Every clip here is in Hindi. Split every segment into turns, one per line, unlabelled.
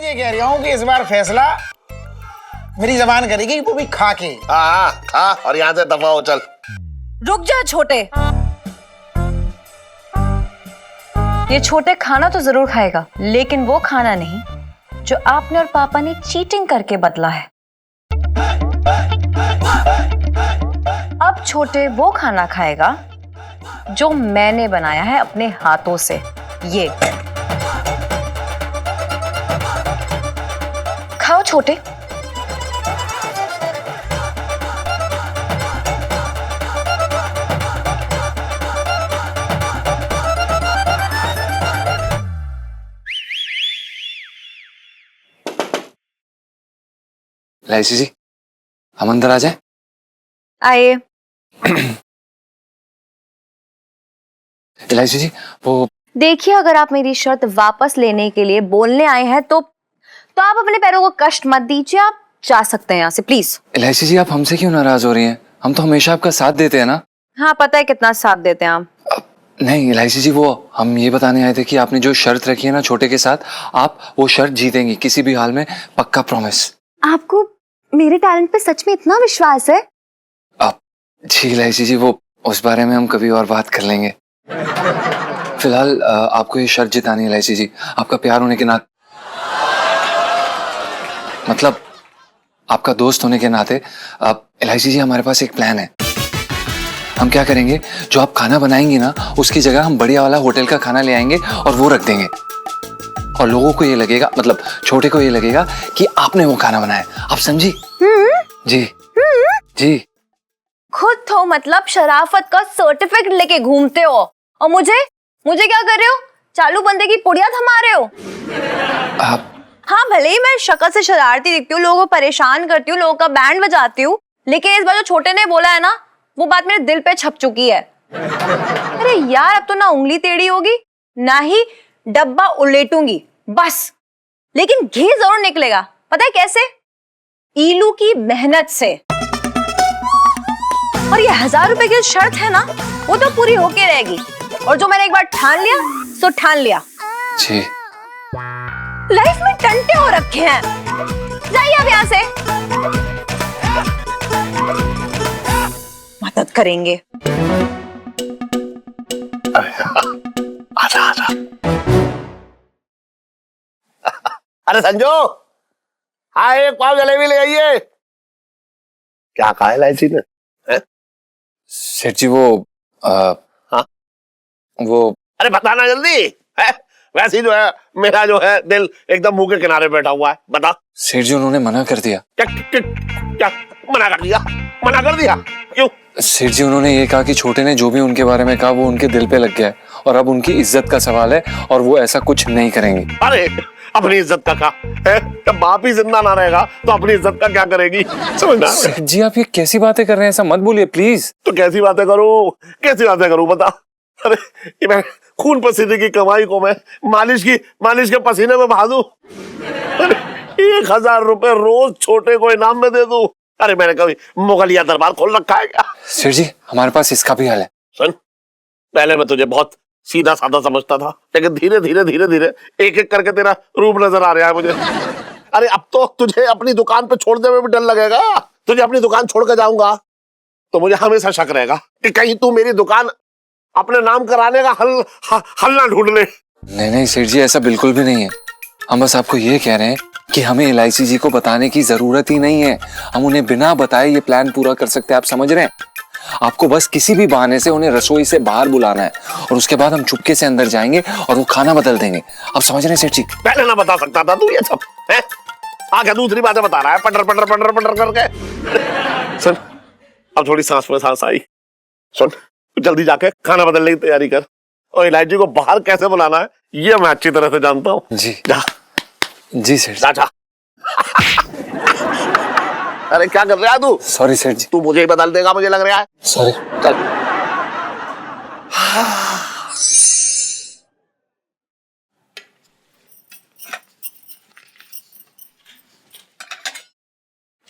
ये कह रहा हूँ कि इस बार फैसला मेरी जबान करेगी, वो भी खा के।
हाँ खा और यहाँ से दफा हो चल।
रुक जा छोटे, ये छोटे खाना तो जरूर खाएगा, लेकिन वो खाना नहीं जो आपने और पापा ने चीटिंग करके बदला है। अब छोटे वो खाना खाएगा जो मैंने बनाया है अपने हाथों से। ये खाओ छोटे।
इलायची जी, हम अंदर आ जाए?
आइए।
इलायची जी, वो
देखिए, अगर आप मेरी शर्त वापस लेने के लिए बोलने आए हैं तो आप अपने पैरों को कष्ट मत दीजिए, आप जा सकते हैं यहाँ से प्लीज।
इलायची जी, आप हमसे क्यों नाराज हो रही हैं? हम तो हमेशा आपका साथ देते हैं ना।
हाँ, पता है कितना साथ देते हैं आप।
नहीं इलायची जी, वो हम ये बताने आए थे कि आपने जो शर्त रखी है ना छोटे के साथ, आप वो शर्त जीतेंगी किसी भी हाल में, पक्का प्रॉमिस।
आपको मेरे टैलेंट पे सच में इतना विश्वास है?
जी इलायची जी, वो उस बारे में हम कभी और बात कर लेंगे। फिलहाल आपको ये शर्त जितानी है इलायची जी, आपका प्यार होने के नाते, मतलब आपका दोस्त होने के नाते। इलायची जी, हमारे पास एक प्लान है। हम क्या करेंगे, जो आप खाना बनाएंगी ना उसकी जगह हम बढ़िया वाला होटल का खाना ले आएंगे और वो रख देंगे, और लोगों को ये लगेगा, मतलब छोटे को ये लगेगा कि आपने वो खाना बनाया। आप समझी? जी जी।
खुद तो मतलब शराफत का सर्टिफिकेट लेके घूमते हो, और मुझे क्या कर रहे हो? चालू बंदे की पुड़िया थमा रहे हो।
आप
हाँ, भले ही मैं शक्ल से शरारती दिखती हूँ, लोगों को परेशान करती हूँ, लोगों का बैंड बजाती हूँ, लेकिन इस बार जो छोटे ने बोला है ना, वो बात मेरे दिल पे छप चुकी है। अरे यार, अब तो ना उंगली टेढ़ी होगी ना ही डब्बा उल्टेूंगी, बस। लेकिन घी जरूर निकलेगा। पता है कैसे? ईलू की मेहनत से। और ये 1000 रुपए की शर्त है ना, वो तो पूरी होके रहेगी, और जो मैंने एक बार ठान लिया सो ठान लिया।
जी।
लाइफ में टंटे हो रखे हैं, जाइए अब यहाँ से। मदद करेंगे।
आजा आजा। अरे संजू, हाँ एक पाव जलेबी ले आइए। क्या कहा इलायची ने?
सेठ जी, वो
हाँ
वो
अरे बताना जल्दी है। वैसे ही जो है मेरा जो है दिल एकदम मुंह के किनारे बैठा हुआ है। बता।
सेठ जी, उन्होंने मना कर दिया।
क्या मना कर दिया? मना कर दिया क्यों?
सेठ जी, उन्होंने ये कहा कि छोटे ने जो भी उनके बारे में कहा वो उनके दिल पे लग गया है, और अब उनकी इज्जत का सवाल है, और वो ऐसा कुछ नहीं करेंगे।
अरे अपनी इज्जत का है, जब बाप ही जिंदा ना रहेगा तो अपनी इज्जत का क्या करेगी? समझना।
सेठ जी, आप ये कैसी बातें कर रहे हैं? ऐसा मत बोलिए प्लीज।
तो कैसी बातें करूं बता। अरे ये मैं खून पसीने की कमाई को मैं मालिश के पसीने में बहा दूं? अरे 1000 रुपए रोज छोटे को इनाम में दे दूं? अरे मैंने कभी मुगलिया दरबार खोल रखा है क्या?
सेठ जी, हमारे पास इसका भी हल है।
सुन, पहले मैं तुझे बहुत सीधा साधा समझता था, लेकिन धीरे धीरे एक एक करके तेरा रूप नजर आ रहा है मुझे। अरे अब तो तुझे अपनी दुकान पे छोड़ने में भी डर लगेगा। तुझे अपनी दुकान छोड़ कर जाऊंगा तो मुझे हमेशा शक रहेगा कि कहीं तू मेरी दुकान अपने नाम कराने का हल ना ढूंढ ले।
नहीं सेठ जी, ऐसा बिल्कुल भी नहीं है। हम बस आपको ये कह रहे हैं कि हमें इलायची जी को बताने की जरूरत ही नहीं है। हम उन्हें बिना बताए ये प्लान पूरा कर सकते हैं, आप समझ रहे हैं? आपको बस किसी भी बहाने से उन्हें रसोई से बाहर बुलाना है, और उसके बाद हम चुपके से अंदर जाएंगे और वो खाना बदल देंगे। आप समझ रहे हैं सेठ जी?
पहले ना बता सकता था तू ये सब है? आगे दूसरी बातें बता रहा है पटर पटर पटर पटर करके। सुन, अब थोड़ी सांस में सांस आई। सुन, जल्दी जाके खाना बदलने की तैयारी कर, और इलायची को बाहर कैसे बुलाना है ये मैं अच्छी तरह से जानता हूँ।
जी
जा।
जी सेठ जी।
जा। अरे क्या कर रहा है तू?
सॉरी सेठ जी।
तू मुझे ही बदल देगा मुझे लग रहा है।
सॉरी।
चल।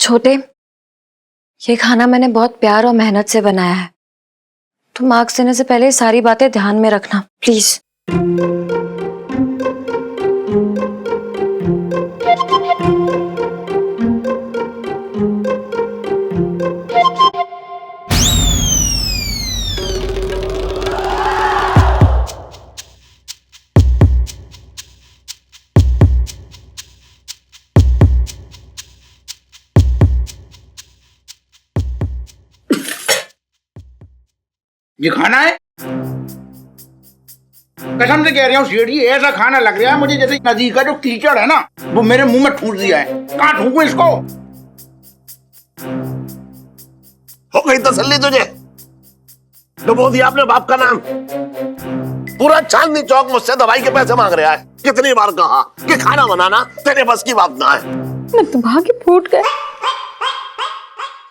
छोटे, ये खाना मैंने बहुत प्यार और मेहनत से बनाया है। तुम मार्क्स देने से पहले सारी बातें ध्यान में रखना प्लीज।
ये खाना है? कसम से कह रहा हूँ सेठ जी, ऐसा खाना लग रहा है मुझे जैसे नदी का जो कीचड़ है ना वो मेरे मुंह में ठूस दिया है। कहाँ ठूकूं इसको?
हो गई तसल्ली तुझे? डुबो दिया आपने बाप का नाम। पूरा चांदनी चौक मुझसे दवाई के पैसे मांग रहा है। कितनी बार कहा कि खाना बनाना तेरे बस की बात ना है।
मैं तो भाग्य फूट गए।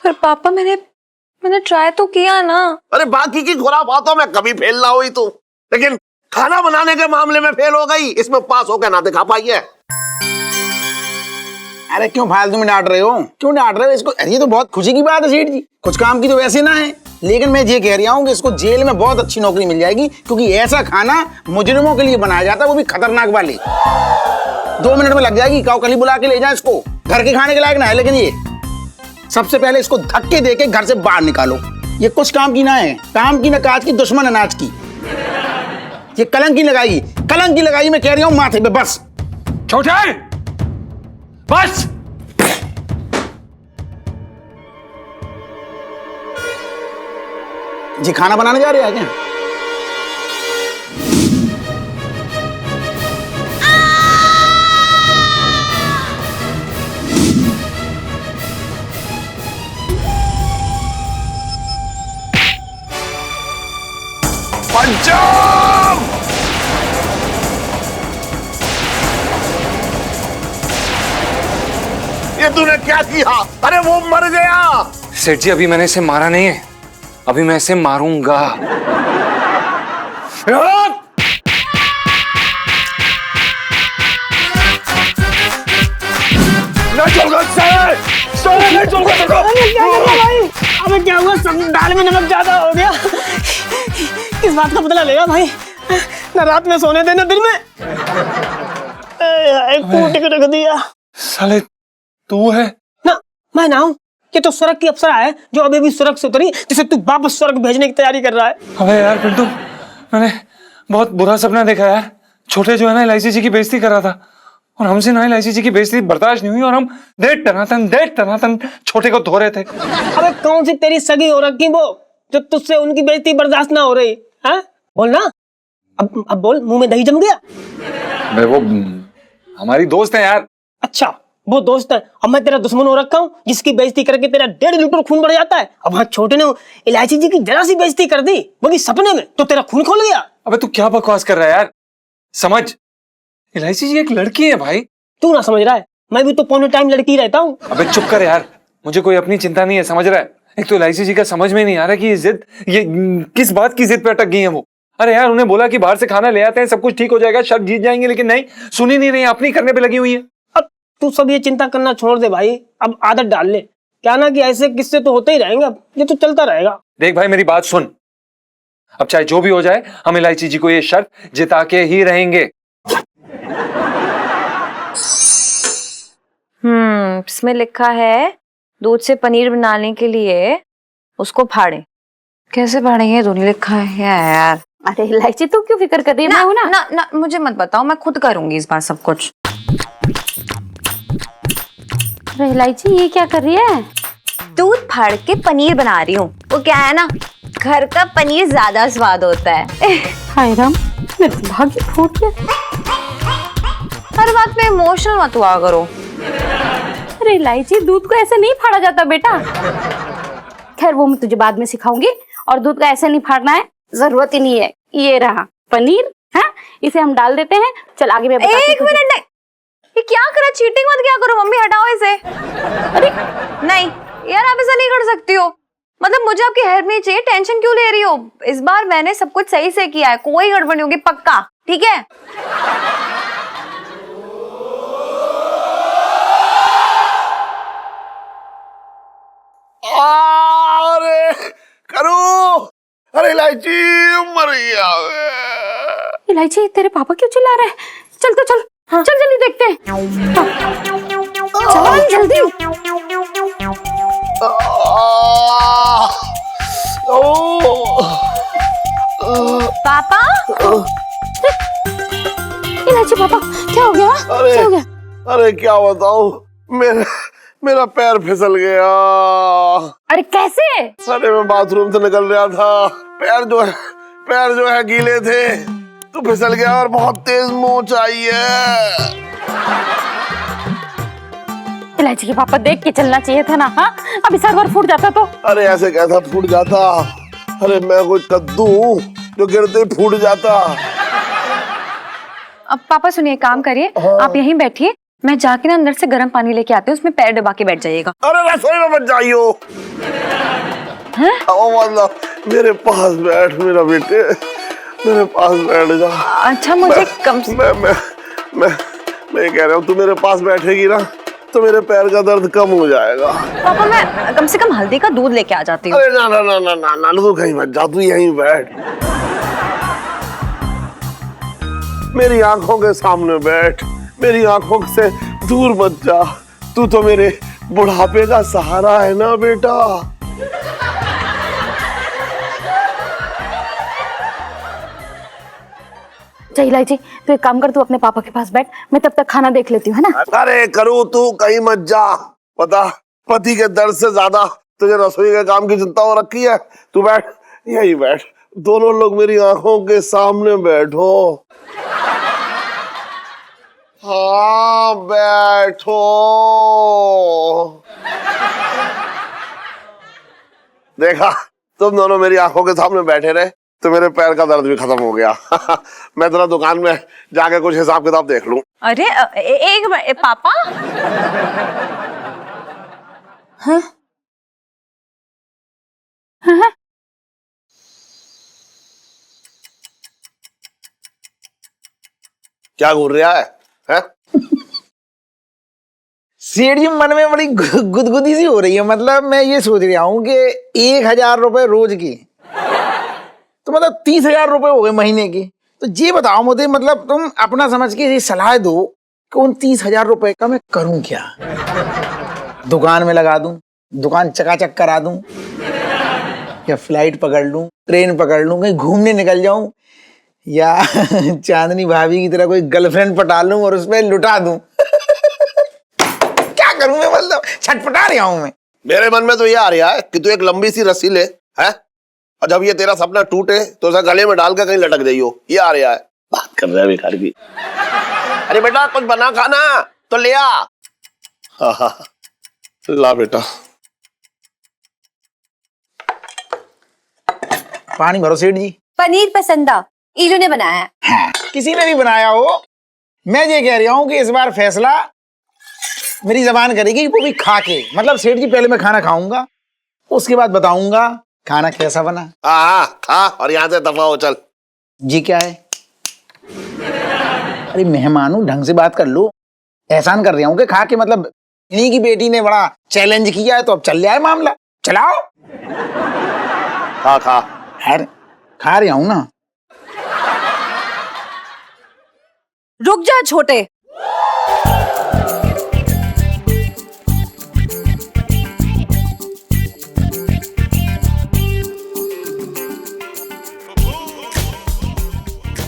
पर पापा मैंने ट्राई तो किया ना।
अरे बाकी की खुराफातों में कभी फेल ना हुई तू, लेकिन खाना बनाने के मामले में फेल हो गई। इसमें पास होकर ना दिखा पाई है।
अरे क्यों फालतू में डांट रहे हो? क्यों डांट रहे हो इसको? अरे ये तो बहुत खुशी की बात है सेठ जी, कुछ काम की तो वैसे ना है, लेकिन मैं ये कह रहा हूँ कि इसको जेल में बहुत अच्छी नौकरी मिल जाएगी, क्योंकि ऐसा खाना मुजरिमों के लिए बनाया जाता है, वो भी खतरनाक वाली। 2 मिनट में लग जाएगी। काऊ कली बुला के ले जाए इसको, घर के खाने के लायक ना है। लेकिन ये सबसे पहले इसको धक्के दे के घर से बाहर निकालो। ये कुछ काम की ना है, काम की ना काज की, दुश्मन अनाज की। ये कलंक की लगाई मैं कह रही हूँ माथे पे। बस
छोटे, बस।
जी खाना बनाने जा रहे हैं क्या?
पंचम! ये तूने क्या किया? अरे वो मर गया।
सेठ जी, अभी मैंने इसे मारा नहीं है, अभी मैं इसे मारूंगा।
अबे क्या हुआ? सब दाल में नमक ज्यादा हो गया। इस बात का बदला लेगा भाई, ना रात में सोने देना दिन में। कूट के रख दिया।
साले तू है?
ना मैं ना हूँ, ये तो स्वर्ग की अप्सरा है जो अभी भी स्वर्ग से उतरी, जिसे तू वापस स्वर्ग भेजने की तैयारी कर रहा है।
अबे यार पिंटू, मैंने बहुत बुरा सपना देखा यार। छोटे जो है ना इलायची जी की बेइज्जती कर रहा था, और हमसे ना इलायची जी की बेइज्जती बर्दाश्त नहीं हुई, और हम देख टनाटन छोटे को धो रहे थे।
अबे कौन सी तेरी सगी हो रखी वो जो तुझसे उनकी बेइज्जती बर्दाश्त ना हो रही है? बोल ना, अब बोल, मुंह में दही जम गया।
अबे वो हमारी दोस्त है यार।
अच्छा वो दोस्त है, अब मैं तेरा दुश्मन हो रखा हूँ जिसकी बेइज्जती करके तेरा 1.5 लीटर खून बढ़ जाता है। अब वहाँ छोटे ने इलायची जी की जरा सी बेइज्जती कर दी, वो भी सपने में, तो तेरा खून खोल गया।
अबे तू क्या बकवास कर रहा है यार? समझ, इलायची जी एक लड़की है भाई।
तू ना समझ रहा है, मैं भी तो पौने टाइम लड़की रहता हूँ।
अबे चुप कर यार, मुझे कोई अपनी चिंता नहीं है, समझ रहा है? एक तो इलायची जी का समझ में नहीं आ रहा कि ये किस बात की जिद पे अटक गई है वो। अरे यार, उन्हें बोला कि बाहर से खाना ले आते हैं, सब कुछ ठीक हो जाएगा, शर्त जीत जाएंगे, लेकिन नहीं, सुनी नहीं रही, अपनी करने पे लगी हुई है।
अब तू सब ये चिंता करना छोड़ दे भाई, अब आदत डाल ले। क्या ना कि ऐसे किस्से तो होते ही रहेंगे, अब ये तो चलता रहेगा।
देख भाई, मेरी बात सुन, अब चाहे जो भी हो जाए, हम इलायची जी को ये शर्त जिता के ही रहेंगे।
इसमें लिखा है दूध से पनीर बनाने के लिए उसको फाड़े। कैसे फाड़ेंगे तो नहीं लिखा है यार।
अरे इलायची तू क्यों फिक्र कर रही है?
ना,
मैं हूं ना।
ना ना मुझे मत बताओ, मैं खुद करूंगी इस बार सब कुछ।
अरे इलायची ये क्या कर रही है?
दूध फाड़ के पनीर बना रही हूँ। वो क्या है ना, घर का पनीर ज्यादा स्वाद होता है।
हाय राम, मेरा भाग्य फूट गया।
हर बात में इमोशनल मत हुआ करो।
अरे इलायची, दूध को ऐसे नहीं फाड़ा जाता बेटा। खैर वो मैं तुझे बाद में सिखाऊंगी, और दूध का ऐसे नहीं फाड़ना है, जरूरत ही नहीं है। ये रहा पनीर, है इसे हम डाल देते हैं। चल आगे मैं बताती हूँ।
1 मिनट, नहीं ये क्या करा? चीटिंग मत क्या करो मम्मी, हटाओ इसे।
अरे
नहीं यार, आप ऐसा नहीं कर सकती हो। मतलब मुझे आपकी हेल्प नहीं चाहिए, टेंशन क्यों ले रही हो? इस बार मैंने सब कुछ सही से किया है, कोई गड़बड़ नहीं होगी पक्का, ठीक है?
अरे करो, अरे इलायची मर गया।
इलायची, तेरे पापा क्यों चिल्ला रहे हैं? चल तो चल, चल जल्दी देखते हैं। चल जल्दी।
पापा,
इलायची पापा, क्या हो गया?
अरे
क्या हो गया?
अरे क्या बताऊं, मेरा पैर फिसल गया।
अरे कैसे?
अरे मैं बाथरूम से निकल रहा था, पैर जो है गीले थे तो फिसल गया और बहुत तेज मोच आई है।
इलायची के पापा देख के चलना चाहिए था ना। हाँ, अभी सर्वर फूट जाता तो।
अरे ऐसे कैसा फूट जाता? अरे मैं कोई कद्दू हूँ जो गिरते ही फूट जाता।
अब पापा सुनिए, काम करिए, आप यहीं बैठिए, मैं जाके ना अंदर से गर्म पानी लेके आती हूँ, उसमें पैर डुबा के बैठ जाइएगा।
अरे रसोई में मत जाइयो। मतलब मेरे पास बैठ मेरा बेटे, मेरे पास बैठ जा।
अच्छा मुझे कम से
मैं कह रहा हूँ तू मेरे पास बैठेगी ना तो मेरे पैर का दर्द कम हो जाएगा।
पापा मैं कम से कम हल्दी का दूध लेके आ जाती हूँ।
अरे ना ना ना ना ना ना तू कहीं मत जा, तू यहीं बैठ, मेरी आंखों के सामने बैठ, मेरी आंखों से दूर मत जा। तू तो मेरे बुढ़ापे का सहारा है ना बेटा।
चल इलायची, तू एक काम कर, तू अपने पापा के पास बैठ, मैं तब तक खाना देख लेती हूँ, है ना?
अरे करूँ तू कहीं मत जा, पता पति के दर्द से ज्यादा तुझे रसोई के काम की चिंता हो रखी है। तू बैठ, यहीं बैठ, दोनों लोग मेरी आंखों के सामने बैठो। हाँ बैठो। देखा, तुम दोनों मेरी आंखों के सामने बैठे रहे तो मेरे पैर का दर्द भी खत्म हो गया। मैं जरा दुकान में जाके कुछ हिसाब किताब देख लूं।
अरे एक मिनट पापा। हाँ?
हाँ?
क्या घूर रहा है?
सेठ जी मन में बड़ी गुदगुदी सी हो रही है। मतलब मैं ये सोच रहा हूँ कि 1,000 रुपए रोज की तो मतलब 30,000 रुपए हो गए महीने की। तो ये बताओ मुझे, मतलब तुम अपना समझ के ये सलाह दो कि उन 30,000 रुपए का मैं करूं क्या? दुकान में लगा दूं, दुकान चकाचक करा दूं, या फ्लाइट पकड़ लूं, ट्रेन पकड़ लूं, कहीं घूमने निकल जाऊं, या चांदनी भाभी की तरह कोई गर्लफ्रेंड पटा लूं और उसमें लुटा दूं? क्या करूं मैं? मतलब छटपटा रहा हूं मैं।
मेरे मन में तो ये आ रहा है कि तू एक लंबी सी रस्सी ले, है, और जब ये तेरा सपना टूटे तो उसे गले में डाल कर कहीं लटक जाइयो। ये आ रहा है। बात कर रहा है बेकार की। अरे बेटा कुछ बना खाना तो ले आ। हाँ हाँ ला बेटा।
पानी भरो सेठ जी।
पनीर पसंदा इलू ने बनाया है।
हाँ, किसी ने भी बनाया हो। मैं ये कह रहा हूँ कि इस बार फैसला मेरी जबान करेगी, वो भी खा के। मतलब सेठ जी पहले मैं खाना खाऊंगा, उसके बाद बताऊंगा खाना कैसा बना।
हाँ खा और यहाँ से दफा हो चल।
जी क्या है? अरे मेहमान हूं, ढंग से बात कर लो। एहसान कर रहा हूँ कि खा के, मतलब इन्हीं की बेटी ने बड़ा चैलेंज किया है तो अब चल जाए मामला। चलाओ।
खा खा।
खैर खा रहा हूं ना।
रुक जा छोटे।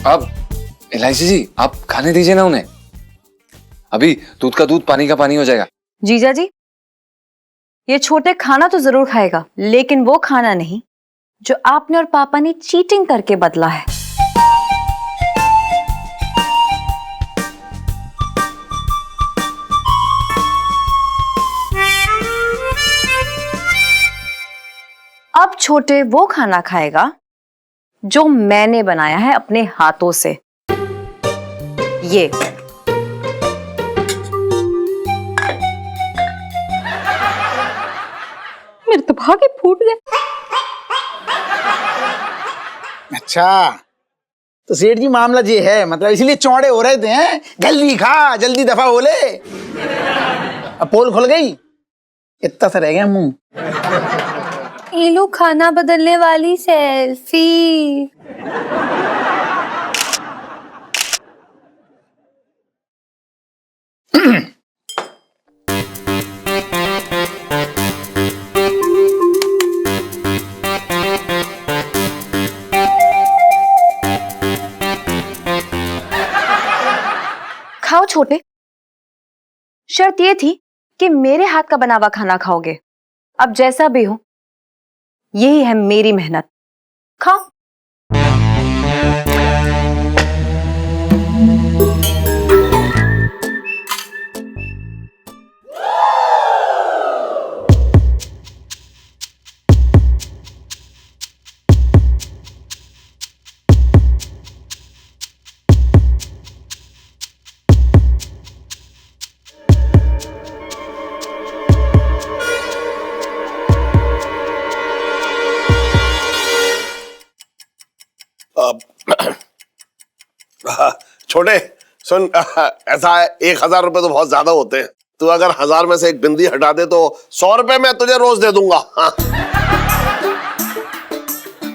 अब इलायची जी, आप खाने दीजिए ना उन्हें। अभी दूध का दूध, पानी का पानी हो जाएगा।
जीजा जी, ये छोटे खाना तो जरूर खाएगा, लेकिन वो खाना नहीं जो आपने और पापा ने चीटिंग करके बदला है। अब छोटे वो खाना खाएगा जो मैंने बनाया है अपने हाथों से। ये मेरे तो भागे फूट गए।
अच्छा तो सेठ जी मामला ये है, मतलब इसलिए चौड़े हो रहे थे हैं? जल्दी खा, जल्दी दफा हो ले। अब पोल खुल गई, इतना सा रह गया मुंह।
इलू खाना बदलने वाली सेल्फी। खाओ छोटे। शर्त ये थी कि मेरे हाथ का बना हुआ खाना खाओगे। अब जैसा भी हो, यही है मेरी मेहनत। खाओ।
छोटे सुन, ऐसा है 1,000 रुपए तो बहुत ज्यादा होते हैं। तू अगर 1000 में से एक बिंदी हटा दे तो 100 रुपए मैं तुझे रोज दे दूंगा। हाँ।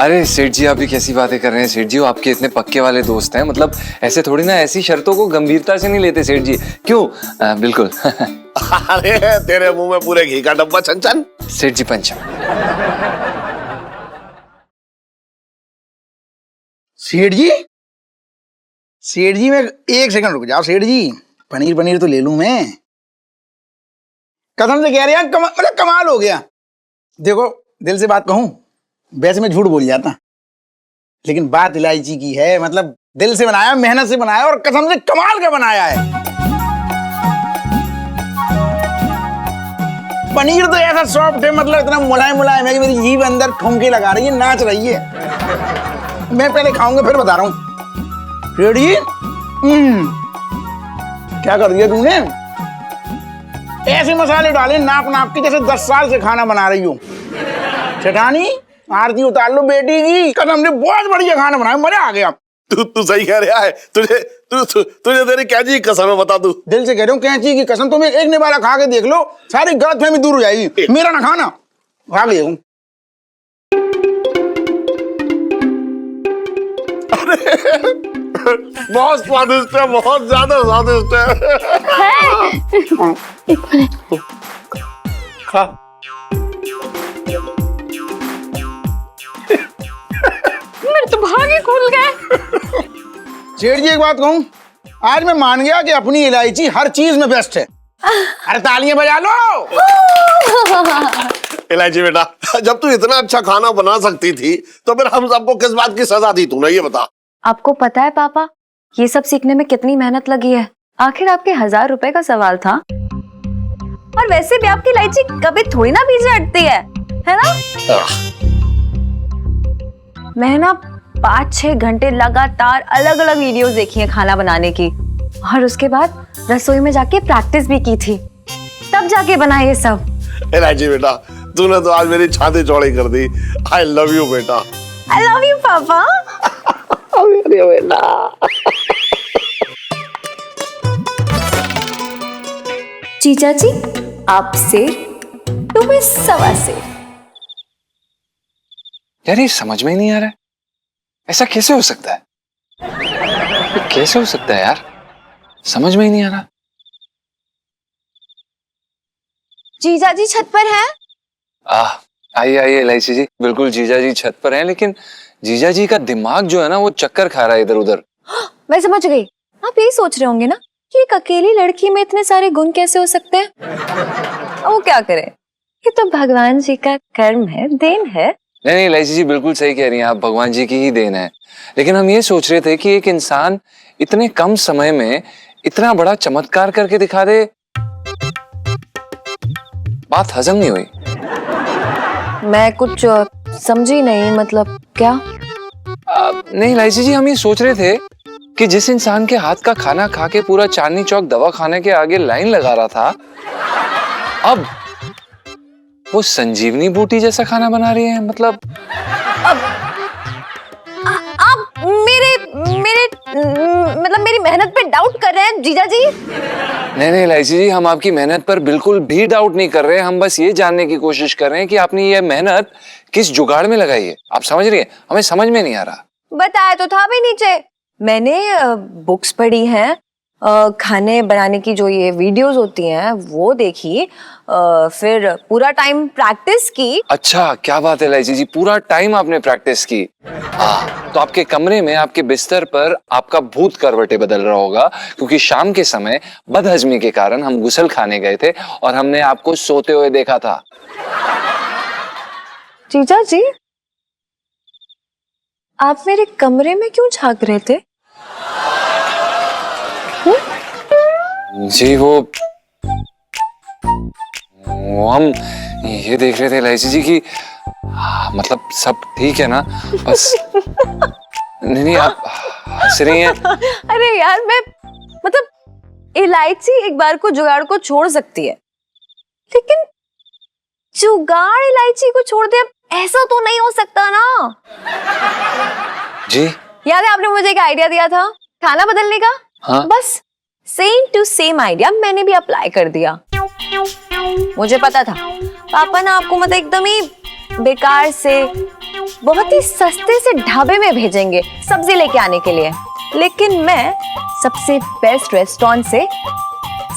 अरे सेठ जी, आप भी कैसी बातें कर रहे हैं सेठ जी? वो आपके इतने पक्के वाले दोस्त हैं, मतलब ऐसे थोड़ी ना, ऐसी शर्तों को गंभीरता से नहीं लेते सेठ जी। क्यों? बिल्कुल।
अरे तेरे मुंह में पूरे घी का डब्बा छन।
सेठ जी पंचम।
सेठ जी, सेठ जी मैं 1 सेकंड रुक जाओ सेठ जी। पनीर तो ले लूं मैं, कसम से कह रहे हैं। मतलब कमाल हो गया। देखो दिल से बात कहूं, वैसे मैं झूठ बोल जाता, लेकिन बात इलायची की है। मतलब दिल से बनाया, मेहनत से बनाया, और कसम से कमाल का बनाया है। पनीर तो ऐसा सॉफ्ट है, मतलब इतना मुलायम है कि मेरी जीभ अंदर ठुमके लगा रही है, नाच रही है। मैं पहले खाऊंगा फिर बता रहा हूँ। सेठ जी, क्या कर दिया तुमने? ऐसे मसाले डाले नाप के, जैसे 10 साल से खाना बना रही हो। सेठानी, आरती उतार लो बेटी की। कसम से बहुत बढ़िया खाना बनाया, मजा आ गया।
तू सही कह रहा है। तुझे तेरी कैंची की कसम है, बता दूं?
दिल से कह रहा हूँ, कैंची की कसम। तुम एक निवाला खा के देख लो, सारी गलतफहमी दूर हो जाएगी। मेरा ना खाना, खा के देखूं।
बहुत स्वादिष्ट है, बहुत ज्यादा स्वादिष्ट है। खा।
मेरे तो भागे खुल गए।
सेठ जी एक बात कहूं, आज मैं मान गया कि अपनी इलायची हर चीज में बेस्ट है। अरे तालियां बजा लो।
इलायची बेटा, जब तू इतना अच्छा खाना बना सकती थी तो फिर हम सबको किस बात की सजा दी तूने, ये बता।
आपको पता है पापा, ये सब सीखने में कितनी मेहनत लगी है। आखिर आपके 1000 रुपए का सवाल था। और वैसे भी आपकी इलायची कभी थोड़ी ना पीछे हटती है ना? मैं ना 5-6 घंटे लगातार अलग अलग वीडियोस देखी है खाना बनाने की, और उसके बाद रसोई में जाके प्रैक्टिस भी की थी, तब जाके बना ये सब।
इलायची बेटा, तूने तो आज मेरी छाती चौड़ी कर दी। आई लव यू बेटा।
आई लव यू पापा। जीजा जी, आपसे तुम्हें 1.25 से।
यार ये समझ में ही नहीं आ रहा है, ऐसा कैसे हो सकता है? ये कैसे हो सकता है यार, समझ में ही नहीं आ रहा।
जीजा जी छत पर हैं?
आइए इलायची जी, बिल्कुल जीजा जी छत पर हैं, लेकिन जीजा जी का दिमाग जो है ना, वो चक्कर खा रहा है इधर उधर।
मैं समझ गई। आप यही सोच रहे होंगे ना कि एक अकेली लड़की में इतने सारे गुण कैसे हो सकते हैं? वो क्या करे, ये तो भगवान जी का कर्म है, देन है।
नहीं इलायची जी, बिल्कुल सही कह रही हैं आप, भगवान जी की ही देन है। लेकिन हम ये सोच रहे थे कि एक इंसान इतने कम समय में इतना बड़ा चमत्कार करके दिखा दे। बात हजम नहीं हुई।
मैं कुछ समझी नहीं, मतलब क्या?
नहीं इलायची जी, हम ये सोच रहे थे कि जिस इंसान के हाथ का खाना खा के पूरा चांदनी चौक दवा खाने के आगे लाइन लगा रहा था, अब वो संजीवनी बूटी जैसा खाना बना रही है। मतलब
आप मेरी मेहनत पे डाउट कर रहे हैं जीजा जी?
नहीं इलायची जी, हम आपकी मेहनत पर बिल्कुल भी डाउट नहीं कर रहे हैं। हम बस ये जानने की कोशिश कर रहे हैं कि आपने ये मेहनत किस जुगाड़ में लगाई है। आप समझ रही है, हमें समझ में नहीं आ रहा।
बताया तो था भी नीचे, मैंने बुक्स पढ़ी हैं, खाने बनाने की जो ये वीडियोस होती हैं वो देखी, फिर पूरा टाइम प्रैक्टिस की।
अच्छा, क्या बात है इलायची जी, पूरा टाइम आपने प्रैक्टिस की। हाँ, तो आपके कमरे में आपके बिस्तर पर आपका भूत करवटें बदल रहा होगा, क्योंकि शाम के समय बदहजमी के कारण हम गुसल खाने गए थे और हमने आपको सोते हुए देखा था।
जीजा जी, आप मेरे कमरे में क्यों झांक रहे थे?
जी वो हम ये देख रहे थे इलायची जी की मतलब सब ठीक है ना, बस नहीं आप हंस रही हैं।
अरे यार, मैं मतलब इलायची एक बार को जुगाड़ को छोड़ सकती है, लेकिन जुगाड़ इलायची को छोड़ दे, ऐसा तो नहीं हो सकता ना।
जी
याद है आपने मुझे एक आइडिया दिया था खाना बदलने का?
हाँ?
बस सेम टू सेम आइडिया मैंने भी अप्लाई कर दिया। मुझे पता था पापा ना आपको मतलब एकदम ही बेकार से बहुत ही सस्ते से ढाबे में भेजेंगे सब्जी लेके आने के लिए, लेकिन मैं सबसे बेस्ट रेस्टोरेंट से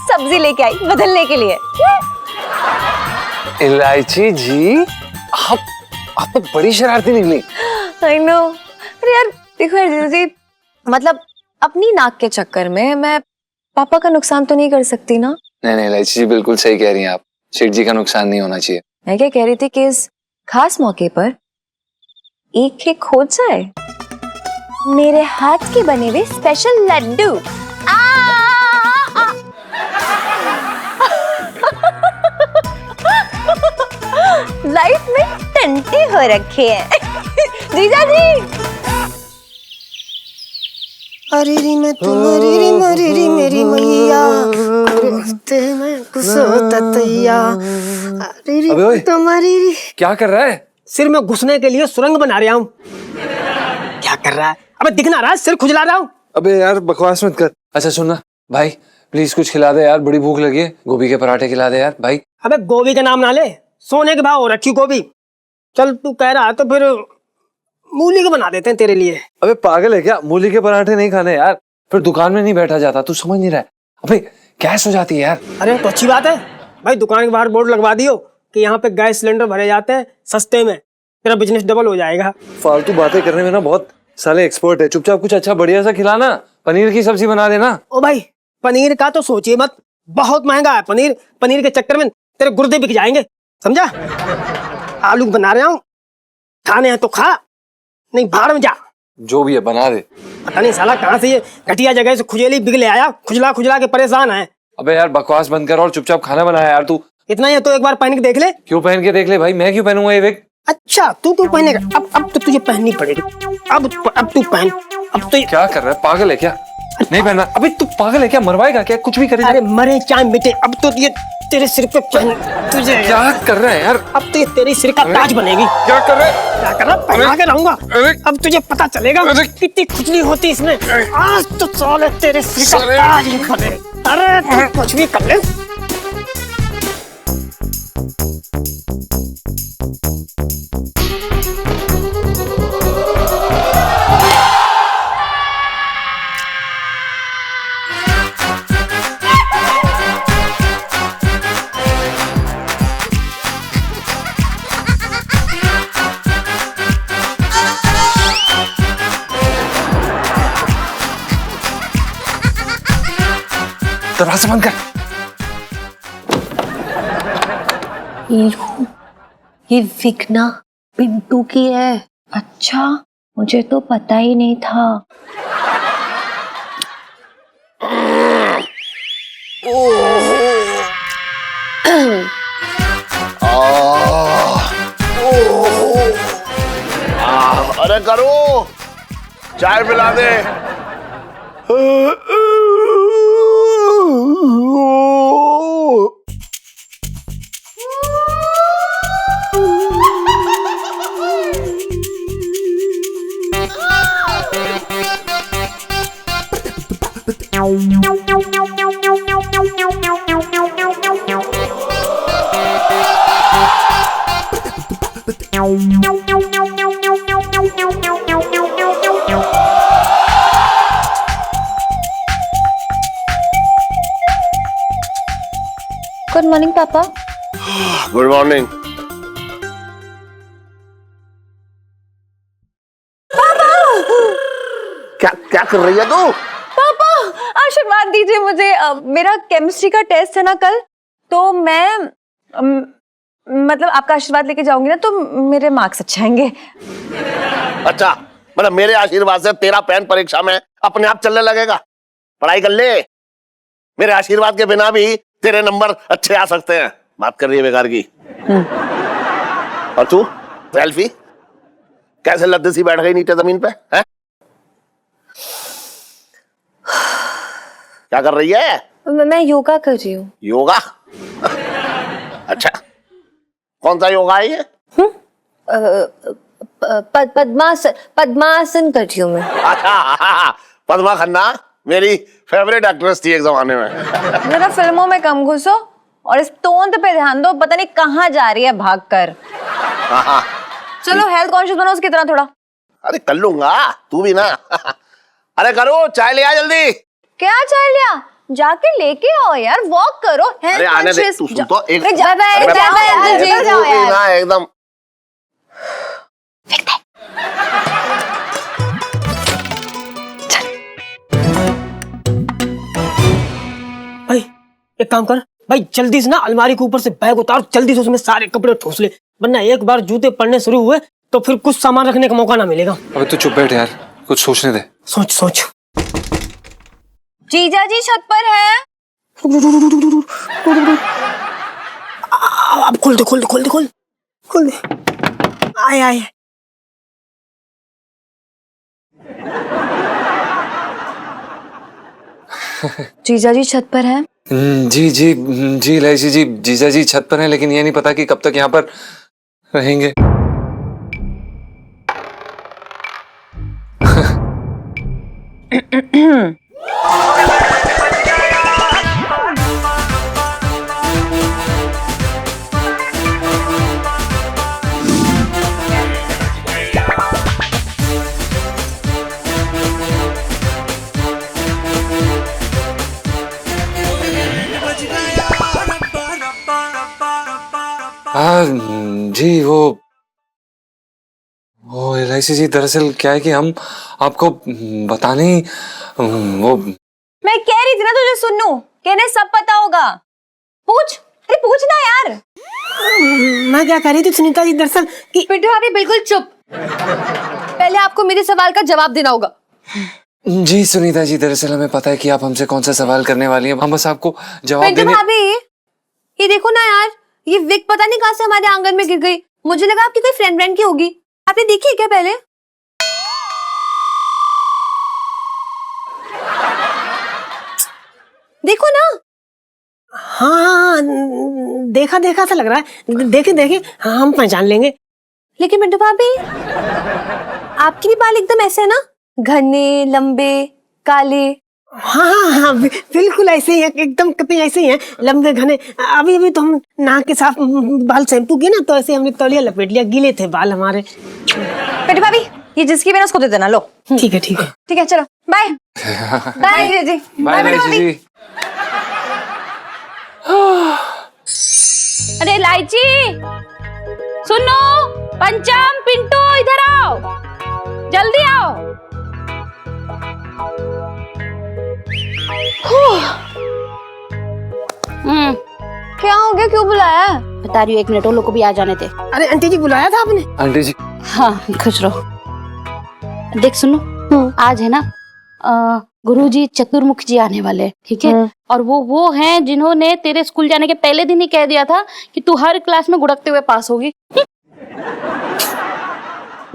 सब्जी लेके आई बदलने के लिए।
इलायची जी आप तो बड़ी शरारती निकली।
I know। अरे यार देखो यार जी, मतलब अपनी नाक के चक्कर में मैं पापा का नुकसान तो नहीं कर सकती ना।
नहीं इलायची जी बिल्कुल सही कह रही हैं आप, सेठ जी का नुकसान नहीं होना चाहिए।
मैं क्या कह रही थी कि इस खास मौके पर एक केक हो जाए, मेरे हाथ के बने हुए स्पेशल लड्डू। लाइफ में टंटे हो रखे हैं जीजा जी।
अरे री मैं तुम्हारी री मरी री मेरी मैया, अरे मैं कुछ होता तैया। अरे री
अबे ओए,
तुम्हारी री।
क्या कर रहा है?
सिर में घुसने के लिए सुरंग बना रहा हूँ। क्या कर रहा है? अबे दिख ना रहा है, सिर खुजला रहा हूँ।
अबे यार बकवास मत कर। अच्छा सुनना भाई, प्लीज कुछ खिला दे यार, बड़ी भूख लगी है। गोभी के पराठे खिला दे यार भाई।
अबे गोभी का नाम ना ले, सोने के भाव हो रखी गोभी। चल तू कह रहा है तो फिर मूली के बना देते हैं तेरे लिए।
अबे पागल है क्या, मूली के पराठे नहीं खाने यार, फिर दुकान में नहीं बैठा जाता, तू समझ नहीं रहा है। अबे गैस हो जाती है यार।
अरे तो अच्छी बात है भाई, दुकान के बाहर बोर्ड लगवा दियो कि यहाँ पे गैस सिलेंडर भरे जाते हैं सस्ते में, तेरा बिजनेस डबल हो जाएगा।
फालतू बातें करने में ना बहुत साले एक्सपर्ट है, चुपचाप कुछ अच्छा बढ़िया सा खिलाना, पनीर की सब्जी बना देना।
ओ भाई पनीर का तो सोचिए मत, बहुत महंगा है पनीर। पनीर के चक्कर में तेरे गुर्दे बिक जाएंगे, समझा? आलू बना रहा हूँ, खाने हैं तो खा, नहीं भाड़ में जा।
जो भी है बना दे।
पता नहीं साला कहाँ से ये घटिया जगह से खुजली बिक ले आया, खुजला खुजला के परेशान है।
अबे यार बकवास बंद कर और चुपचाप खाना बनाया यार तू।
इतना ही है तो एक बार पहन के देख ले।
क्यों पहन के देख ले भाई, मैं क्यों पहनूंगा ये विग?
अच्छा तू क्यों पहनेगा? अब तो तुझे पहननी पड़ेगी। अब तू पहन। अब तो
क्या कर रहा है, पागल है क्या? नहीं पहनना। अबे तू पागल है क्या, मरवाएगा क्या, कुछ भी करे?
अरे मरे चाहे मिटे, अब तो ये तेरे सिर पे पहन तुझे।
क्या कर रहा है यार?
अब तो ये तेरी सिर का ताज बनेगी।
क्या कर रहा है?
क्या कर रहा? पहना के रहूंगा।
अरे
अब तुझे पता चलेगा कितनी खुजली होती इसमें। आज तो साले तेरे सिर का ताज ही बने। अरे तू कुछ भी कर ले।
दरवाजा बंद कर।
ये विग ना पिंटू की है। अच्छा, मुझे तो पता ही नहीं था।
अरे करो, चाय पिला दे।
गुड मॉर्निंग पापा।
Good morning. क्या क्या कर रही है तू?
पापा आशीर्वाद दीजिए मुझे। मेरा केमिस्ट्री का टेस्ट है ना कल, तो मैं मतलब आपका आशीर्वाद लेके जाऊंगी ना तो मेरे मार्क्स अच्छे आएंगे।
अच्छा, मतलब मेरे आशीर्वाद से तेरा पेन परीक्षा में अपने आप चलने लगेगा। पढ़ाई कर ले, मेरे आशीर्वाद के बिना भी तेरे नंबर अच्छे आ सकते हैं। बात कर रही है बेकार की। और तू सेल्फी कैसे लद्दे सी बैठ गई नीचे जमीन पे है? क्या कर रही है?
मैं योगा कर रही हूँ।
योगा? अच्छा, कौन सा योगा है ये?
पद्मासन कर रही हूँ मैं।
अच्छा, पद्मा खन्ना मेरी फेवरेट एक्ट्रेस थी एक जमाने में।
जरा फिल्मों में कम घुसो और इस तोंद पे ध्यान दो, पता नहीं कहाँ जा रही है भागकर। चलो हेल्थ कॉन्शियस बनो उसकी तरह थोड़ा।
अरे कर लूंगा, तू भी ना। अरे करो, चाय ले आ जल्दी।
क्या चाह लिया? जाके लेके आओ यार, वॉक करो।
अरे आने दे, तू सुन तो एक।
जाओ यार।
ना एकदम।
भाई एक काम कर भाई, जल्दी से ना अलमारी के ऊपर से बैग उतार, जल्दी से उसमें सारे कपड़े ठूस ले, वरना एक बार जूते पड़ने शुरू हुए तो फिर कुछ सामान रखने का मौका ना मिलेगा।
अबे तू चुप बैठ यार, कुछ सोचने दे।
सोच सोच।
जीजा जी छत पर है।
अब खोल दे खोल दे खोल दे खोल खोल दे। आए आए।
जीजा जी छत पर है।
जी जी जी इलायची जी, जीजा जी छत पर हैं, लेकिन ये नहीं पता कि कब तक यहाँ पर रहेंगे। हाँ जी, वो एलआईसी जी, दरअसल क्या है कि हम आपको बताने ही वो।
मैं कह रही थी ना तुझे सुन्नू, कहने सब पता होगा। पूछ, अरे पूछना यार।
मैं क्या कह रही थी सुनीता जी, दरअसल कि
पिंटू भाभी बिल्कुल चुप। पहले आपको मेरे सवाल का जवाब देना होगा।
जी सुनीता जी, दरअसल हमें पता है कि आप हमसे कौन सा सवाल करने वाली हैं, हम बस आपको जवाब
पिंटू
देने।
भाभी ये देखो ना यार, ये विग पता नहीं कहां से हमारे आंगन में गिर गई। मुझे लगा आपकी कोई फ्रेंड की होगी। आपने देखी है क्या पहले? देखो ना।
हाँ देखा देखा सा लग रहा है, देखे देखे हाँ हम पहचान लेंगे।
लेकिन पिंटू भाभी आपके भी बाल एकदम ऐसे है ना, घने लंबे काले।
हाँ हाँ हाँ बिल्कुल ऐसे ही है, एकदम कतई ऐसे ही है, लंबे घने। अभी अभी तो हम नहा के साफ बाल शैम्पू किए ना, तो ऐसे हमने तौलिया लपेट लिया, गीले थे बाल हमारे।
पिंटू भाभी ये जिसकी मैंने उसको दे देना। लो
ठीक है ठीक है
ठीक है, चलो बाय। बाय जी।
बाय इलायची जी।
अरे इलायची, सुनो, पंचम, पिंटू इधर आओ, जल्दी आओ।
क्या हो गया, क्यों बुलाया?
बता रही हूँ, 1 मिनट, वो लोग को भी आ जाने थे।
अरे आंटी जी बुलाया था आपने?
आंटी जी।
हाँ खुश रहो। देख सुनो, आज है ना गुरुजी चतुर्मुख जी आने वाले हैं, ठीक है? और वो हैं जिन्होंने तेरे स्कूल जाने के पहले दिन ही कह दिया था कि तू हर क्लास में गुड़कते हुए पास होगी।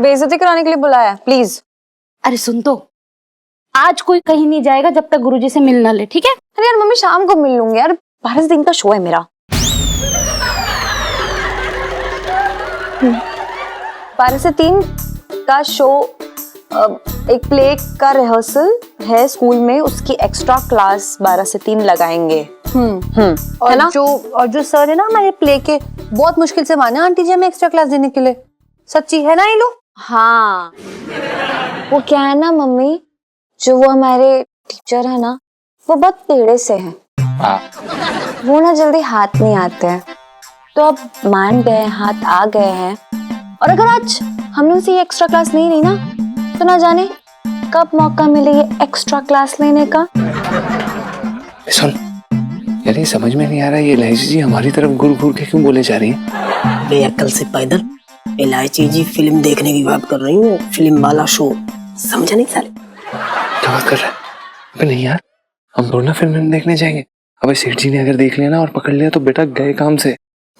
बेइज्जती कराने के लिए बुलाया प्लीज।
अरे सुन तो, आज कोई कहीं नहीं जाएगा जब तक गुरुजी से मिल ना ले, ठीक है?
अरे यार मम्मी शाम को मिल लूंगी यार, 12 दिन का शो है मेरा। 12 से 3 का शो, एक प्ले का रिहर्सल है स्कूल में, उसकी एक्स्ट्रा क्लास 12 से 3 लगाएंगे। और जो सर है ना हमारे प्ले के, बहुत मुश्किल से माने आंटी जी हमें एक्स्ट्रा क्लास देने के लिए। सच्ची है ना ये लोग? हाँ वो क्या है ना मम्मी, जो वो हमारे टीचर है ना, वो बहुत टेढ़े से हैं। वो ना जल्दी हाथ नहीं आते हैं, तो अब मान गए, हाथ आ गए हैं। और अगर आज हमने उसे ये एक्स्ट्रा क्लास नहीं ली ना, तो ना जाने कब मौका मिले ये एक्स्ट्रा क्लास लेने का।
सुन यार, ये समझ में नहीं आ रहा, ये इलायची जी हमारी तरफ घूर घूर के क्यों बोले जा रही है?
बेअक्ल से पैदल। इलायची जी फिल्म देखने की बात कर रही हूँ, फिल्म वाला शो, समझा नहीं साले?
क्या बात कर रहा है? अबे नहीं यार, हम थोड़ा ना फिल्म देखने जाएंगे। अबे सेठ जी ने अगर देख लिया ना और पकड़ लिया तो बेटा गए काम से।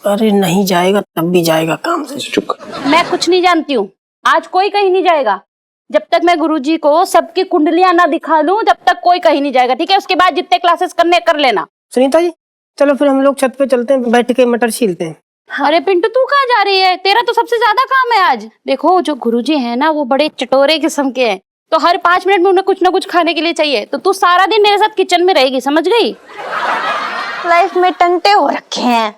अरे नहीं जाएगा, तब भी जाएगा काम से।
चुप कर।
मैं कुछ नहीं जानती हूँ, आज कोई कहीं नहीं जाएगा। जब तक मैं गुरुजी को सबकी कुंडलियां ना दिखा दूं, जब तक कोई कहीं नहीं जाएगा, ठीक है? उसके बाद जितने क्लासेस करने कर लेना।
सुनीता जी चलो फिर हम लोग छत पे चलते हैं, बैठ के मटर छीलते हैं।
अरे पिंटू, तू कहाँ जा रही है? तेरा तो सबसे ज्यादा काम है आज। देखो, जो गुरुजी है ना, वो बड़े चटोरे किस्म के हैं, तो हर 5 मिनट में उन्हें कुछ ना कुछ खाने के लिए चाहिए। तो तू सारा दिन मेरे साथ किचन में रहेगी, समझ गई?
लाइफ में टंटे हो रखे हैं।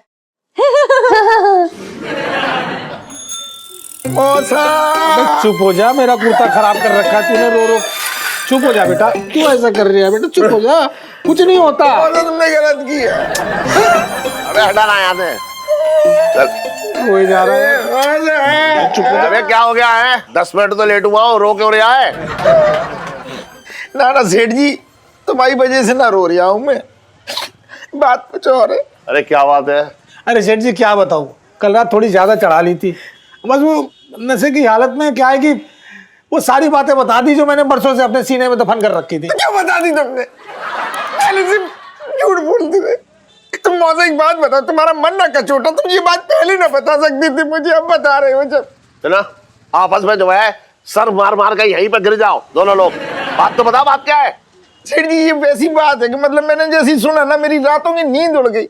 चुप हो जा, मेरा कुर्ता खराब कर रखा है तूने रो रो। चुप हो जा बेटा, क्यों ऐसा कर रही है बेटा? चुप हो जा, कुछ नहीं होता।
तुमने गलत किया।
अबे हटा ना यहाँ से, चल।
कोई जा रहा है।
चुप हो जा। अबे क्या हो गया है? 10 मिनट तो लेट हुआ हो, रो क्यों रहा है?
ना ना सेठ जी, तुम्हारी वजह से ना रो रहा हूँ मैं, बात कुछ और है।
अरे क्या बात है?
अरे सेठ जी क्या बताऊं, कल रात थोड़ी ज्यादा चढ़ा ली थी। बस वो नशे की हालत में क्या है कि वो सारी बातें बता दी जो मैंने बरसों से अपने सीने में दफन कर रखी थी।
क्या बता दी तुमने? पहले से झूठ बोलते थे। तुम मौसा एक बात बताओ, तुम्हारा मन ना कचोटा, तुम ये बात पहले ना बता सकती थी मुझे, अब बता रहे हो जब।
है ना, आपस में जो है सर मार मार के यहीं पर गिर जाओ दोनों लोग। बात तो बता, बात क्या है?
सेठ जी ये वैसी बात है कि मतलब मैंने जैसी सुना ना, मेरी रातों की नींद उड़ गई।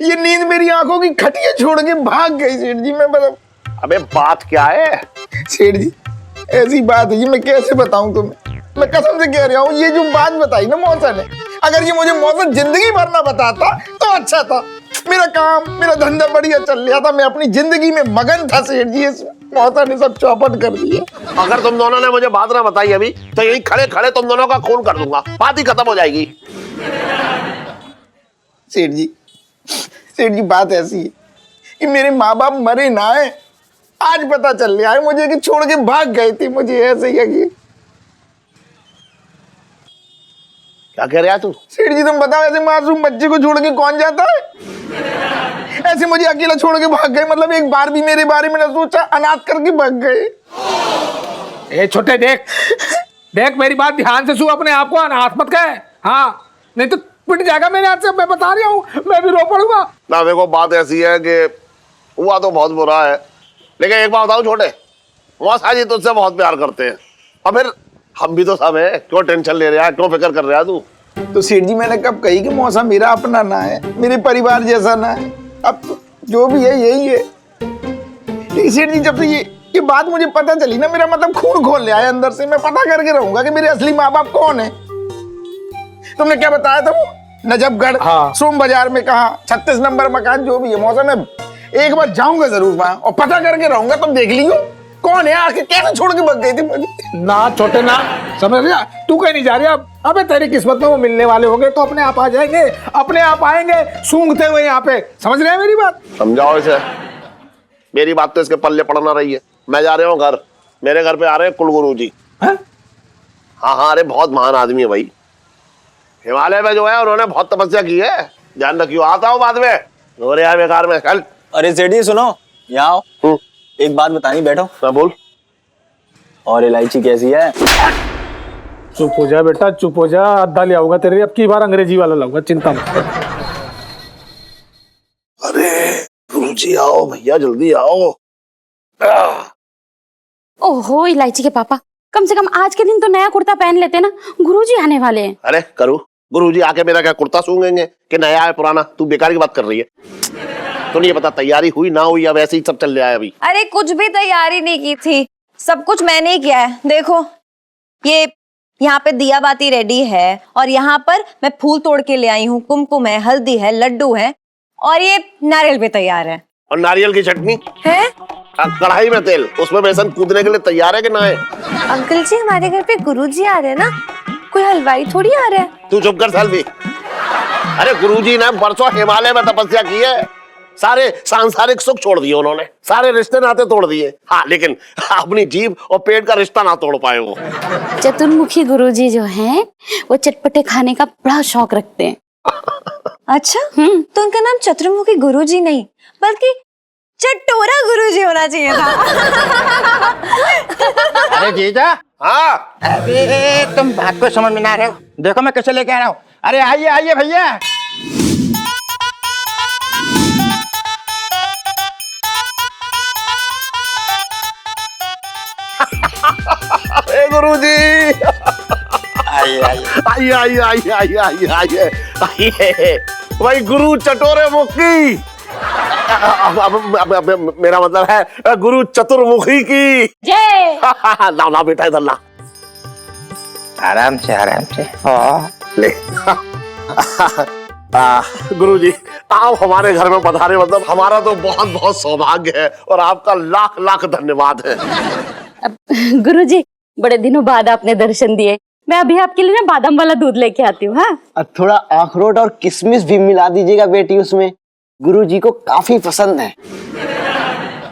ये नींद मेरी आंखों की खटिया छोड़ के भाग गई सेठ जी। मैं मतलब,
अबे बात क्या है?
सेठ जी ऐसी बात है, ये मैं कैसे बताऊं तुम्हें? मैं कसम से कह रहा हूँ, ये जो बात बताई ना मौसा ने, अगर ये मुझे मौसा जिंदगी भर ना बताता तो अच्छा था। मेरा काम, मेरा धंधा बढ़िया चल रहा था, मैं अपनी जिंदगी में मगन था सेठ जी। इस मौसा ने सब चौपट कर दिया।
अगर तुम दोनों ने मुझे बात ना बताई अभी, तो यही खड़े खड़े तुम दोनों का खून कर दूंगा, बात ही खत्म हो जाएगी।
सेठ जी बात ऐसी है कि मेरे माँ बाप मरे ना है, आज पता चल रहा है मुझे कि छोड़ के भाग गए थे। मुझे ऐसे ही यकीन।
क्या कह रहा है तू?
सेठ जी तुम बताओ, ऐसे मासूम बच्चे को छोड़ के कौन जाता है? ऐसे मुझे अकेला छोड़ के भाग गए, मतलब एक बार भी मेरे बारे में न सोचा, अनाथ करके भाग गए।
ए छोटे, देख देख मेरी बात ध्यान से सुन, अपने आप को अनाथ मत कहे। हाँ नहीं तो पिट जाएगा मेरे हाथ से, मैं बता रहा हूँ, मैं भी रो पड़ूंगा।
ना देखो, बात ऐसी है कि हुआ तो बहुत बुरा है, लेकिन एक बात बताओ छोटे, मौसा जी तुझसे बहुत प्यार करते हैं, और फिर हम भी तो सब है। क्यों टेंशन ले रहा है, क्यों फिक्र कर रहा है तू?
तो सेठ जी मैंने कब कही कि मौसा मेरा अपना ना है, मेरे परिवार जैसा ना है? अब तो जो भी है यही है। लेकिन सेठ जी जब से ये बात मुझे पता चली ना, मेरा मतलब खून खोल लिया है अंदर से। मैं पता करके रहूंगा कि मेरे असली माँ बाप कौन है। तुमने क्या बताया था वो नजफगढ़,
हाँ।
सोम बाजार में कहा 36 नंबर मकान, जो भी है मौसा, मैं एक बार जाऊंगा जरूर वहां और पता करके रहूंगा। तुम देख लियो कौन है, आके कैसे छोड़ के भाग गई थी मुझे।
ना छोटे ना, समझ रहा तू कहीं नहीं जा रही अब। अबे तेरी किस्मत में वो मिलने वाले होंगे तो अपने आप आ जाएंगे, अपने आप आएंगे सूंघते हुए यहाँ पे। समझ रहे हैं मेरी बात?
समझाओ इसे, मेरी बात तो इसके पल्ले पड़ना रही है। मैं जा रहा हूँ घर, मेरे घर पे आ रहे हैं कुलगुरु जी।
हैं?
हाँ, अरे बहुत महान आदमी है भाई, हिमालय में जो है उन्होंने बहुत तपस्या की है। ध्यान रखियो, आता हूँ बाद में, रो रहा है बेकार में। कल
अरे सेठ जी सुनो, यहाँ आओ, एक बात बतानी, बैठो।
मैं बोल।
और इलायची कैसी है?
चुप हो जा बेटा, चुप हो जा, अद्धा ले आऊंगा तेरे, अब की बार अंग्रेजी वाला लाऊंगा, चिंता मत कर।
अरे गुरु जी आओ, भैया जल्दी आओ।
ओहो इलायची के पापा, कम से कम आज के दिन तो नया कुर्ता पहन लेते ना, गुरुजी आने वाले हैं।
अरे करूँ, गुरु जी आके मेरा क्या कुर्ता सूंघेंगे कि नया है पुराना? तू बेकार की बात कर रही है। तो नहीं पता तैयारी हुई ना हुई, अब ऐसे ही सब चल रहा है अभी।
अरे कुछ भी तैयारी नहीं की थी, सब कुछ मैंने ही किया है। देखो ये यहाँ पे दिया बाती रेडी है, और यहाँ पर मैं फूल तोड़ के ले आई हूँ, कुमकुम है, हल्दी है, लड्डू है, और ये नारियल भी तैयार है।
और नारियल की चटनी
है?
कढ़ाई में तेल, उसमें बेसन कूदने के लिए तैयार है कि ना है?
अंकल जी हमारे घर पे गुरुजी आ रहे हैं ना, कोई हलवाई थोड़ी आ रहा है।
तू चुप कर सालवी। अरे गुरुजी ने बरसों हिमालय में तपस्या की है, सारे सांसारिक सुख छोड़ दिए उन्होंने, सारे रिश्ते नाते तोड़ दिए। हाँ, लेकिन अपनी जीभ और पेट का रिश्ता ना तोड़ पाए वो।
चतुर्मुखी गुरुजी जो हैं वो चटपटे खाने का बड़ा शौक रखते हैं।
अच्छा, तो उनका नाम चतुर्मुखी गुरुजी नहीं बल्कि चटोरा गुरुजी होना चाहिए था।
अरे जीजा,
हाँ,
अरे तुम बात को समझ में ना रहे हो। देखो मैं कैसे लेके आ रहा हूँ। अरे आइए आइए भैया।
अरे गुरुजी,
आइए आइए।
आइए आइए आइए आइए आइए आइए आइए, भाई गुरु चटोरे मुखी। अब मेरा मतलब है गुरु चतुर्मुखी की
जय।
ना ना बेटा, इधर ला।
आराम से आराम से।
ले। गुरुजी, आप हमारे घर में पधारे, मतलब हमारा तो बहुत बहुत सौभाग्य है और आपका लाख लाख धन्यवाद है।
गुरुजी, बड़े दिनों बाद आपने दर्शन दिए। मैं अभी आपके लिए ना बादाम वाला दूध लेके आती हूँ। हाँ,
और थोड़ा अखरोट और किशमिश भी मिला दीजिएगा बेटी उसमें, गुरुजी को काफी पसंद है।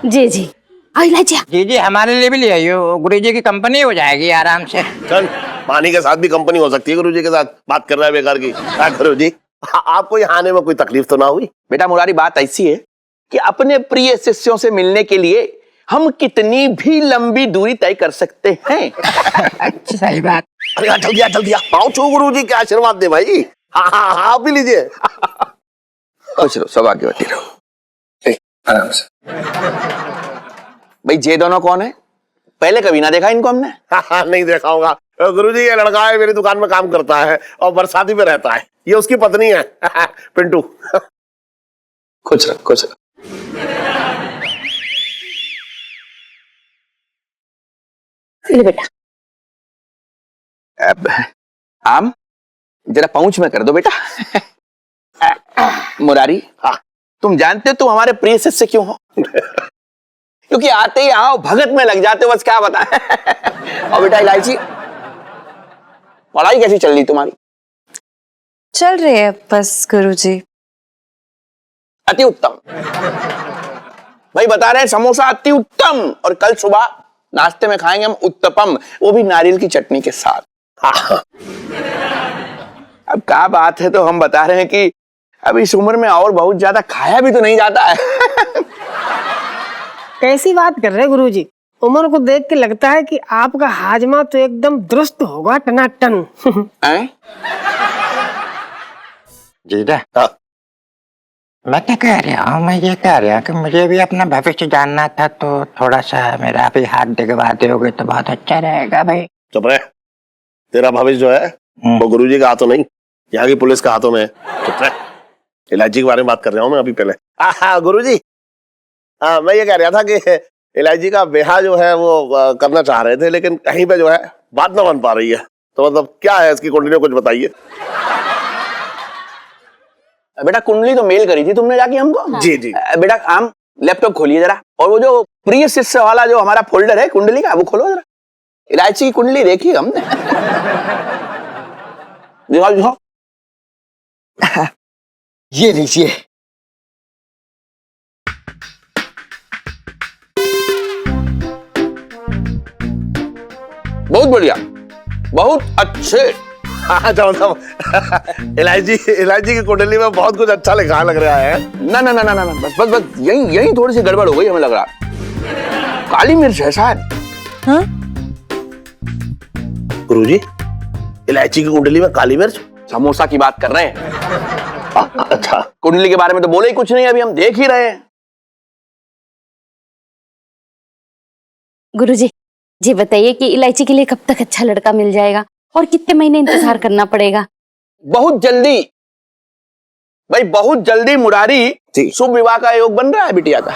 जी जी। आई लाजिया।
जी जी, हमारे लिए भी ले आइयो, गुरुजी की कंपनी हो जाएगी आराम से।
चल, पानी के साथ भी कंपनी हो सकती है गुरुजी के साथ। बात कर रहा है बेकार की। गुरुजी, आपको यहाँ आने में कोई तकलीफ तो ना हुई?
बेटा मुरारी, बात ऐसी है कि अपने प्रिय शिष्यों से मिलने के लिए हम कितनी भी लंबी दूरी तय कर सकते हैं।
अच्छा, सही बात।
अरे जल्दी आ, पाँव छू गुरुजी के आशीर्वाद दे भाई। हाँ हाँ हाँ, आप भी लीजिए।
खुश रहो, सौभाग्यवती रहो।
आराम से।
भाई ये दोनों कौन है? पहले कभी ना देखा इनको हमने।
हाँ, नहीं देखा होगा गुरुजी। ये लड़का है, मेरी दुकान में काम करता है और बरसाती में रहता है। ये उसकी पत्नी है, पिंटू।
खुश रहो, खुश रहो।
ले बेटा।
अब आम जरा पहुंच में कर दो बेटा। मुरारी,
हाँ,
तुम जानते हो तुम हमारे प्रिय शिष्य क्यों हो? क्योंकि आते ही आओ भगत में लग जाते हो, बस क्या बताएं। और बेटा इलायची, पढ़ाई कैसी चल रही तुम्हारी?
चल रही है बस गुरुजी।
अति उत्तम। भाई बता रहे हैं समोसा अति उत्तम, और कल सुबह नाश्ते में खाएंगे हम उत्तपम, वो भी नारियल की चटनी के साथ। हाँ। अब क्या बात है, तो हम बता रहे हैं कि अब इस उम्र में और बहुत ज्यादा खाया भी तो नहीं जाता है।
कैसी बात कर रहे गुरुजी? उम्र को देख के लगता है कि आपका हाजमा तो एकदम दुरुस्त होगा, टनाटन।
हैं?
जीजा, मैं क्या कह रहा हूँ, मैं ये कह रहा हूँ कि मुझे भी अपना भविष्य जानना था, तो थोड़ा सा मेरा भी हाथ दिखवा दोगे तो बहुत अच्छा रहेगा भाई।
चुप रहे। तेरा भविष्य जो है वो गुरुजी का हाथों नहीं, यहाँ की पुलिस का हाथों में है। चुप रहे। इलायची के बारे में बात कर रहा हूँ मैं अभी पहले। गुरुजी, मैं ये कह रहा था कि इलायची का ब्याह जो है वो करना चाह रहे थे, लेकिन कहीं पे जो है बात ना बन पा रही है। तो मतलब क्या है इसकी कुंडली, कुछ बताइए।
बेटा कुंडली तो मेल करी थी तुमने जाके हमको।
जी जी।
बेटा आम लैपटॉप खोलिए जरा, और वो जो प्रिय शिष्य वाला जो हमारा फोल्डर है कुंडली का, वो खोलो जरा। इलायची की कुंडली देखी हमने। दिखाओ दिखाओ। ये लीजिए। बहुत बढ़िया, बहुत अच्छे।
अच्छा, मतलब इलायची की कुंडली में बहुत कुछ अच्छा लिखा लग रहा है।
ना ना ना ना ना, बस बस बस यही थोड़ी सी गड़बड़ हो गई हमें लग रहा। काली मिर्च है शायद।
हाँ?
गुरुजी, इलायची की कुंडली में काली मिर्च?
समोसा की बात कर रहे हैं।
अच्छा,
कुंडली के बारे में तो बोले ही कुछ नहीं, अभी हम देख ही रहे हैं।
गुरुजी, जी बताइए कि इलायची के लिए कब तक अच्छा लड़का मिल जाएगा और कितने महीने इंतजार करना पड़ेगा?
बहुत जल्दी भाई, बहुत जल्दी मुरारी शुभ विवाह का योग बन रहा है बिटिया का।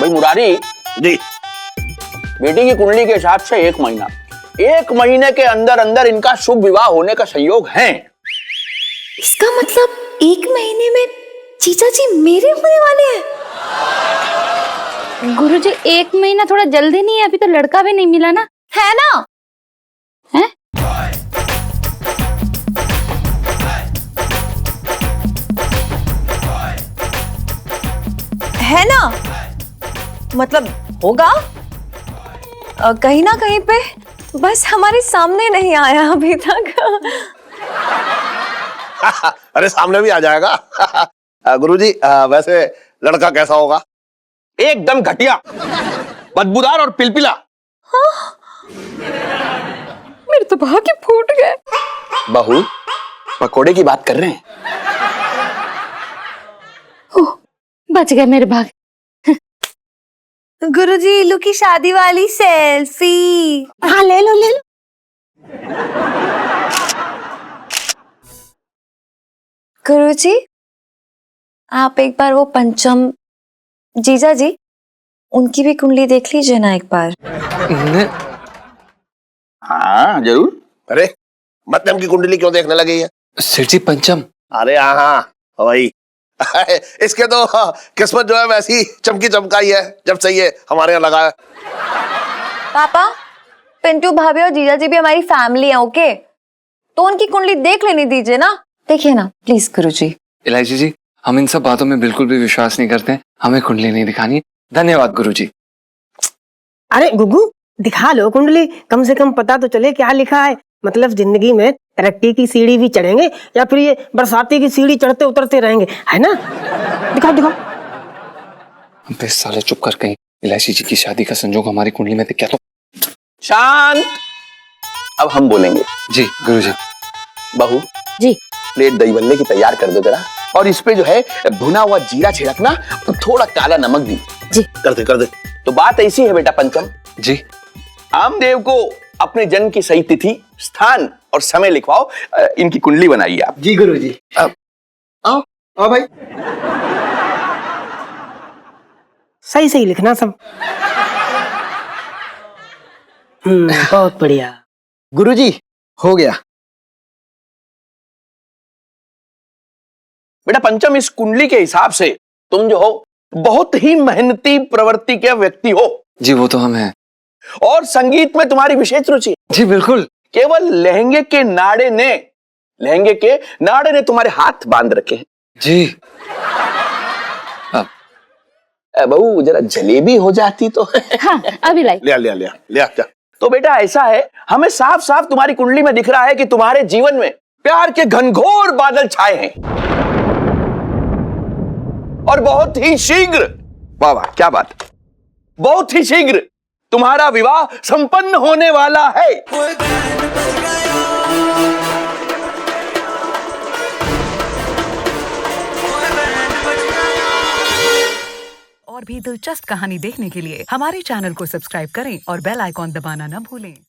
भाई मुरारी
जी
बेटी की कुंडली के हिसाब से 1 महीना, 1 महीने के अंदर अंदर इनका शुभ विवाह होने का संयोग है।
इसका मतलब 1 महीने में जीजा जी मेरे होने वाले हैं।
गुरुजी 1 महीना थोड़ा जल्दी नहीं है, अभी तो लड़का भी नहीं मिला ना।
है ना?
है
है ना? मतलब होगा कहीं ना कहीं पे, बस हमारे सामने नहीं आया अभी तक।
अरे सामने भी आ जाएगा। गुरुजी वैसे लड़का कैसा होगा?
एकदम घटिया, बदबूदार और पिलपिला।
मेरे तो भाग्य फूट गए।
बहू पकोड़े की बात कर रहे हैं?
बच गए मेरे भाग।
गुरुजी इलू की शादी वाली सेल्फी।
हाँ ले लो ले लो।
गुरुजी आप एक बार वो पंचम जीजा जी उनकी भी कुंडली देख लीजिए ना एक बार।
हाँ जरूर।
अरे मध्यम की कुंडली क्यों देखने लगी है?
सेठ जी पंचम।
अरे हाँ वही। इसके तो किस्मत जो है वैसी चमकी चमकाई है जब से ये हमारे यहाँ लगा है।
पापा पिंटू भाभी और जीजा जी भी हमारी फैमिली है, ओके? तो उनकी कुंडली देख लेने दीजिए ना। देखिए ना प्लीज गुरुजी।
इलायची जी हम इन सब बातों में बिल्कुल भी विश्वास नहीं करते, हमें कुंडली नहीं दिखानी। धन्यवाद गुरुजी।
अरे गुग्गू दिखा लो कुंडली, कम से कम पता तो चले क्या लिखा है। मतलब जिंदगी में तरक्की की सीढ़ी भी चढ़ेंगे या फिर ये बरसाती की सीढ़ी चढ़ते उतरते रहेंगे, है ना? दिखाओ दिखाओ।
अबे साले चुप कर, कहीं इलायची जी की शादी का संजोग हमारी कुंडली में दिख गया तो।
शांत। अब हम बोलेंगे।
जी गुरुजी।
बहू
जी
प्लेट दही बल्ले की तैयार कर दो जरा, और इस पे जो है भुना हुआ जीरा छिड़कना और थोड़ा काला नमक भी।
जी
कर दे कर दे।
तो बात ऐसी है बेटा पंचम,
जी
आमदेव को अपने जन्म की सही तिथि, स्थान और समय लिखवाओ। इनकी कुंडली बनाइए आप।
जी गुरुजी। आओ आओ भाई।
सही सही लिखना सब। बहुत बढ़िया।
गुरुजी हो गया।
बेटा पंचम इस कुंडली के हिसाब से तुम जो हो बहुत ही मेहनती प्रवृत्ति के व्यक्ति हो।
जी वो तो हम हैं।
और संगीत में तुम्हारी विशेष रुचि।
जी बिल्कुल।
केवल लहंगे के नाड़े ने तुम्हारे हाथ बांध रखे हैं।
जी
बहू जरा जलेबी हो जाती तो।
हाँ अभी लाई।
लिया लिया लिया लिया क्या?
तो बेटा ऐसा है, हमें साफ साफ तुम्हारी कुंडली में दिख रहा है कि तुम्हारे जीवन में प्यार के घनघोर बादल छाए हैं और बहुत ही शीघ्र, वाह वाह क्या बात, बहुत ही शीघ्र तुम्हारा विवाह संपन्न होने वाला है।
और भी दिलचस्प कहानी देखने के लिए हमारे चैनल को सब्सक्राइब करें और बेल आइकॉन दबाना न भूलें।